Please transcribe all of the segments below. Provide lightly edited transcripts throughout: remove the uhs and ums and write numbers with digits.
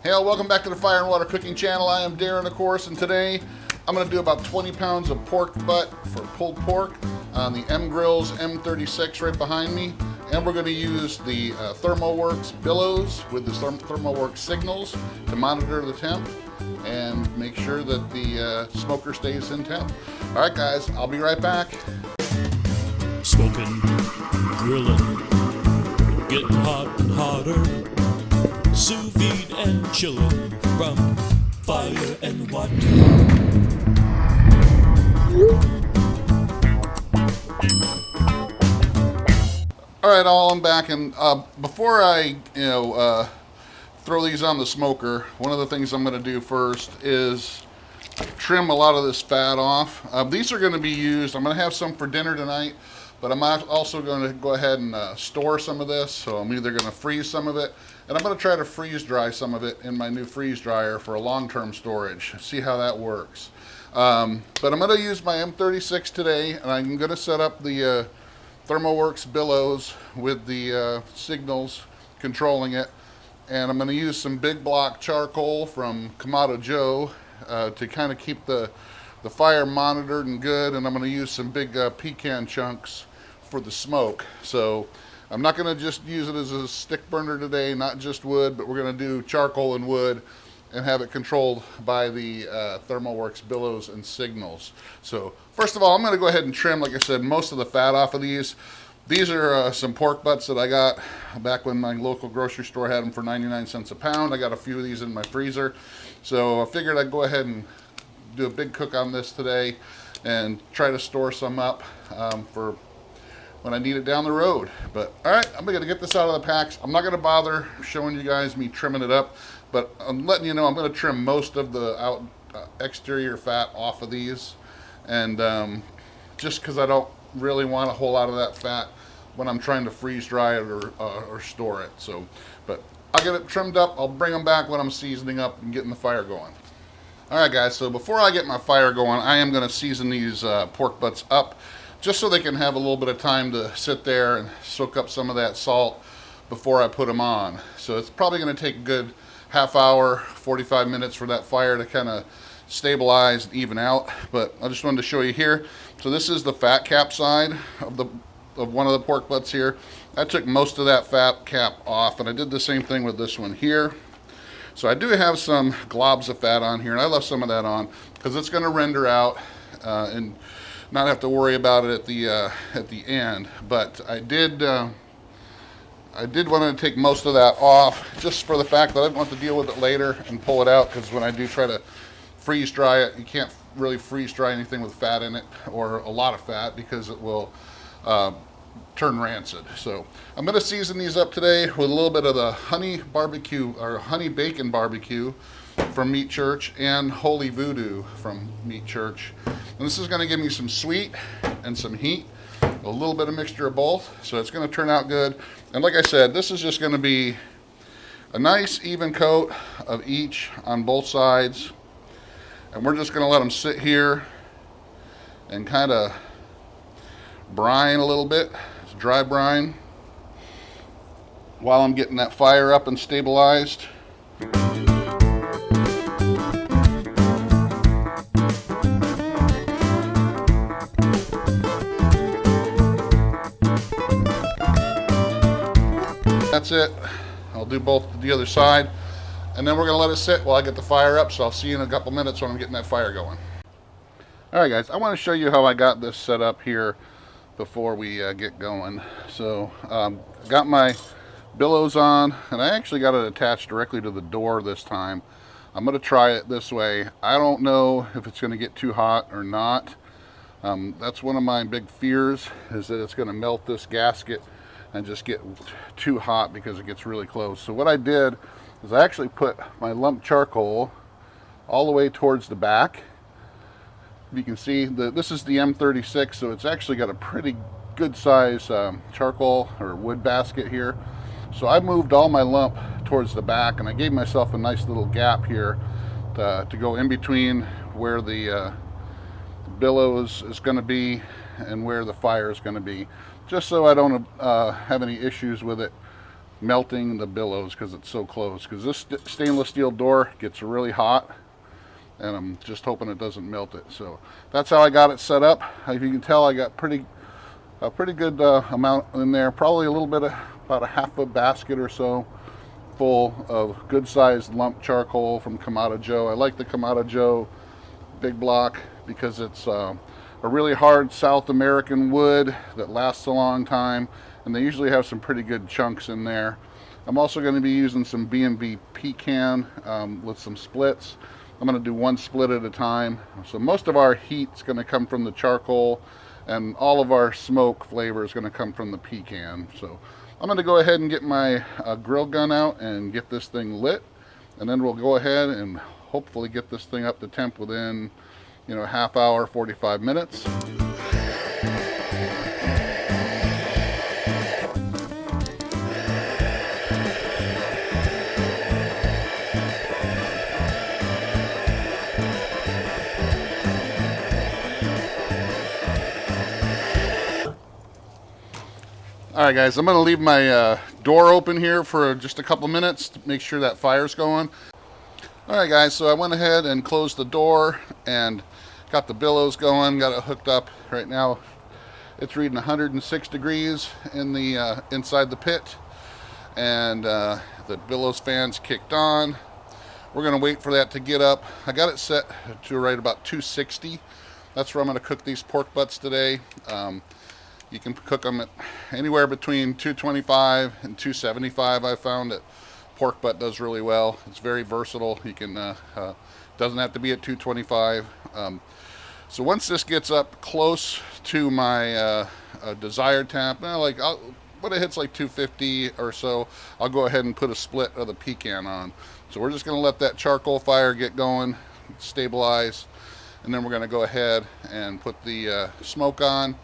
Hey, welcome back to the Fire and Water Cooking Channel. I am Darren, of course, and today I'm going to do about 20 pounds of pork butt for pulled pork on the Mgrills M36 right behind me. And we're going to use the Thermoworks Billows with the Thermoworks signals to monitor the temp and make sure that the smoker stays in temp. All right, guys, I'll be right back. Smoking, grilling, getting hot and hotter, sous vide and chilling from fire and water. All right, I'm back, and before I, throw these on the smoker, one of the things I'm going to do first is trim a lot of this fat off. These are going to be used. I'm going to have some for dinner tonight, but I'm also going to go ahead and store some of this. So I'm either going to freeze some of it, and I'm going to try to freeze dry some of it in my new freeze dryer for a long-term storage. See how that works. But I'm going to use my M36 today, and I'm going to set up the Thermoworks Billows with the signals controlling it. And I'm going to use some Big Block charcoal from Kamado Joe to kind of keep the fire monitored and good. And I'm going to use some big pecan chunks for the smoke. So I'm not going to just use it as a stick burner today, not just wood, but we're going to do charcoal and wood and have it controlled by the Thermoworks Billows and signals. So first of all, I'm going to go ahead and trim, like I said, most of the fat off of these. These are some pork butts that I got back when my local grocery store had them for 99 cents a pound. I got a few of these in my freezer. So I figured I'd go ahead and do a big cook on this today and try to store some up for when I need it down the road. But all right, I'm going to get this out of the packs. I'm not going to bother showing you guys me trimming it up, but I'm letting you know I'm going to trim most of the exterior fat off of these, and just because I don't really want a whole lot of that fat when I'm trying to freeze dry it or store it. So, but I'll get it trimmed up. I'll bring them back when I'm seasoning up and getting the fire going. All right, guys, so before I get my fire going, I am going to season these pork butts up just so they can have a little bit of time to sit there and soak up some of that salt before I put them on. So it's probably going to take a good half hour, 45 minutes for that fire to kind of stabilize and even out. But I just wanted to show you here. So this is the fat cap side of one of the pork butts here. I took most of that fat cap off, and I did the same thing with this one here. So I do have some globs of fat on here, and I left some of that on because it's going to render out and not have to worry about it at the end. But I did want to take most of that off just for the fact that I didn't want to deal with it later and pull it out, because when I do try to freeze dry it, you can't really freeze dry anything with fat in it or a lot of fat, because it will turn rancid. So I'm going to season these up today with a little bit of the honey barbecue or honey bacon barbecue from Meat Church and Holy Voodoo from Meat Church. And this is going to give me some sweet and some heat, a little bit of mixture of both. So it's going to turn out good. And like I said, this is just going to be a nice even coat of each on both sides. And we're just going to let them sit here and kind of brine a little bit. It's dry brine while I'm getting that fire up and stabilized. That's it. I'll do both the other side, and then we're going to let it sit while I get the fire up. So I'll see you in a couple minutes when I'm getting that fire going. All right, guys, I want to show you how I got this set up here before we get going. So got my billows on, and I actually got it attached directly to the door this time. I'm going to try it this way. I don't know if it's going to get too hot or not. That's one of my big fears, is that it's going to melt this gasket and just get too hot because it gets really close. So what I did is I actually put my lump charcoal all the way towards the back. You can see that this is the M36, so it's actually got a pretty good size charcoal or wood basket here. So I moved all my lump towards the back, and I gave myself a nice little gap here to go in between where the billows is going to be and where the fire is going to be, just so I don't have any issues with it melting the billows because it's so close. Because this stainless steel door gets really hot, and I'm just hoping it doesn't melt it. So that's how I got it set up. If you can tell, I got a pretty good amount in there. Probably a little bit of about a half a basket or so full of good sized lump charcoal from Kamado Joe. I like the Kamado Joe Big Block because it's a really hard South American wood that lasts a long time, and they usually have some pretty good chunks in there. I'm also going to be using some B&B pecan with some splits. I'm going to do one split at a time. So most of our heat is going to come from the charcoal, and all of our smoke flavor is going to come from the pecan. So I'm going to go ahead and get my grill gun out and get this thing lit, and then we'll go ahead and hopefully get this thing up to temp within, you know, half hour, 45 minutes. All right, guys, I'm going to leave my door open here for just a couple minutes to make sure that fire's going. All right, guys, so I went ahead and closed the door and got the billows going, got it hooked up. Right now it's reading 106 degrees in the inside the pit, and the billows fans kicked on. We're going to wait for that to get up. I got it set to right about 260. That's where I'm going to cook these pork butts today. You can cook them at anywhere between 225 and 275. I found that pork butt does really well. It's very versatile. You can doesn't have to be at 225. So once this gets up close to my desired temp, when it hits like 250 or so, I'll go ahead and put a split of the pecan on. So we're just going to let that charcoal fire get going, stabilize, and then we're going to go ahead and put the smoke on.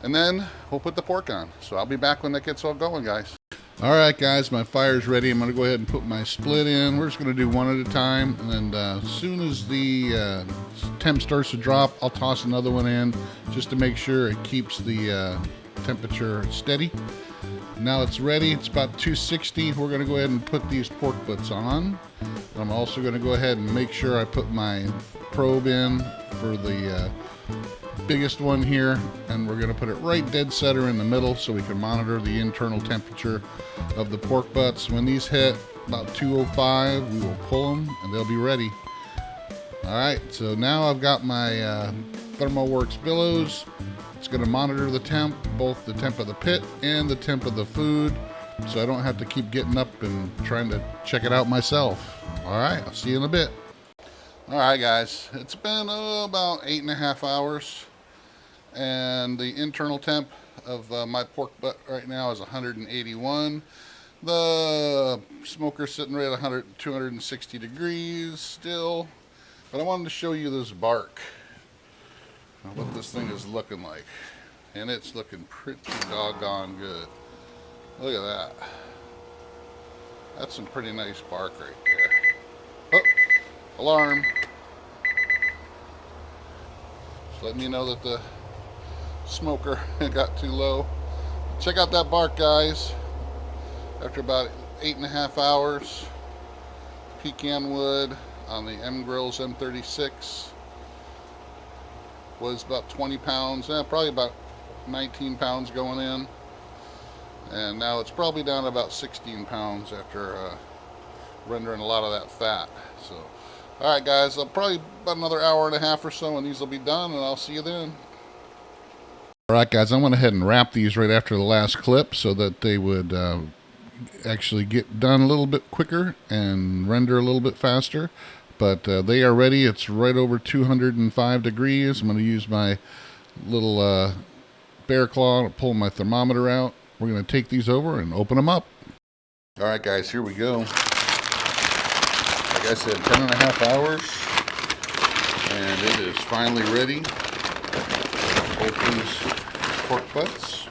And then we'll put the pork on. So I'll be back when that gets all going, guys. All right, guys, my fire's ready. I'm going to go ahead and put my split in. We're just going to do one at a time. And then as soon as the temp starts to drop, I'll toss another one in just to make sure it keeps the temperature steady. Now it's ready. It's about 260. We're going to go ahead and put these pork butts on. I'm also going to go ahead and make sure I put my probe in for the biggest one here, and we're going to put it right dead center in the middle so we can monitor the internal temperature of the pork butts. When these hit about 205, we will pull them and they'll be ready. Alright, so now I've got my Thermoworks Billows. It's going to monitor the temp, both the temp of the pit and the temp of the food, so I don't have to keep getting up and trying to check it out myself. Alright, I'll see you in a bit. Alright, guys, it's been about 8.5 hours, and the internal temp of my pork butt right now is 181. The smoker's sitting right at 260 degrees still, but I wanted to show you this bark, what this thing is looking like, and it's looking pretty doggone good. Look at that. That's some pretty nice bark right there. Oh, alarm. Just letting you know that the smoker got too low. Check out that bark, guys. After about 8.5 hours, pecan wood on the Mgrills M36 was about 20 pounds, probably about 19 pounds going in, and now it's probably down to about 16 pounds after rendering a lot of that fat. So alright, guys, probably about another hour and a half or so and these will be done, and I'll see you then. Alright, guys, I went ahead and wrapped these right after the last clip so that they would actually get done a little bit quicker and render a little bit faster. But they are ready. It's right over 205 degrees. I'm going to use my little bear claw to pull my thermometer out. We're going to take these over and open them up. Alright, guys, here we go. Like I said, 10.5 hours, and it is finally ready. Both these pork butts.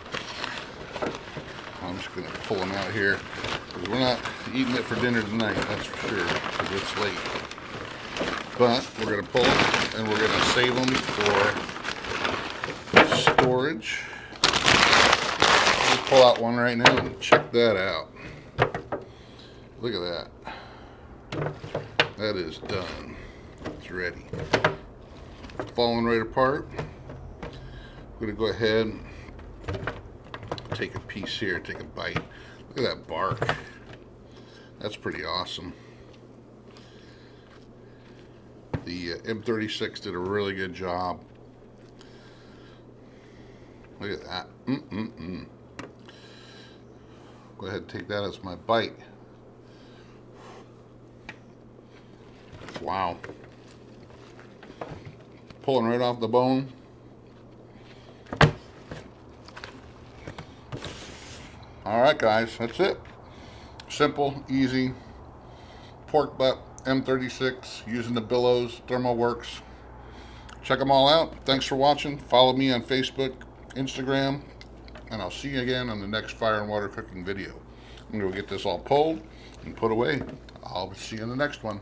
I'm just going to pull them out here, because we're not eating it for dinner tonight, that's for sure, because it's late. But we're going to pull them, and we're going to save them for storage. We'll pull out one right now and check that out. Look at that. That is done. It's ready. Falling right apart. I'm going to go ahead and take a piece here, take a bite. Look at that bark. That's pretty awesome. The M36 did a really good job. Look at that. Go ahead and take that as my bite. Wow. Pulling right off the bone. Alright guys, that's it. Simple, easy. Pork butt M36 using the Billows Thermoworks. Check them all out. Thanks for watching. Follow me on Facebook, Instagram, and I'll see you again on the next fire and water cooking video. I'm going to get this all pulled and put away. I'll see you in the next one.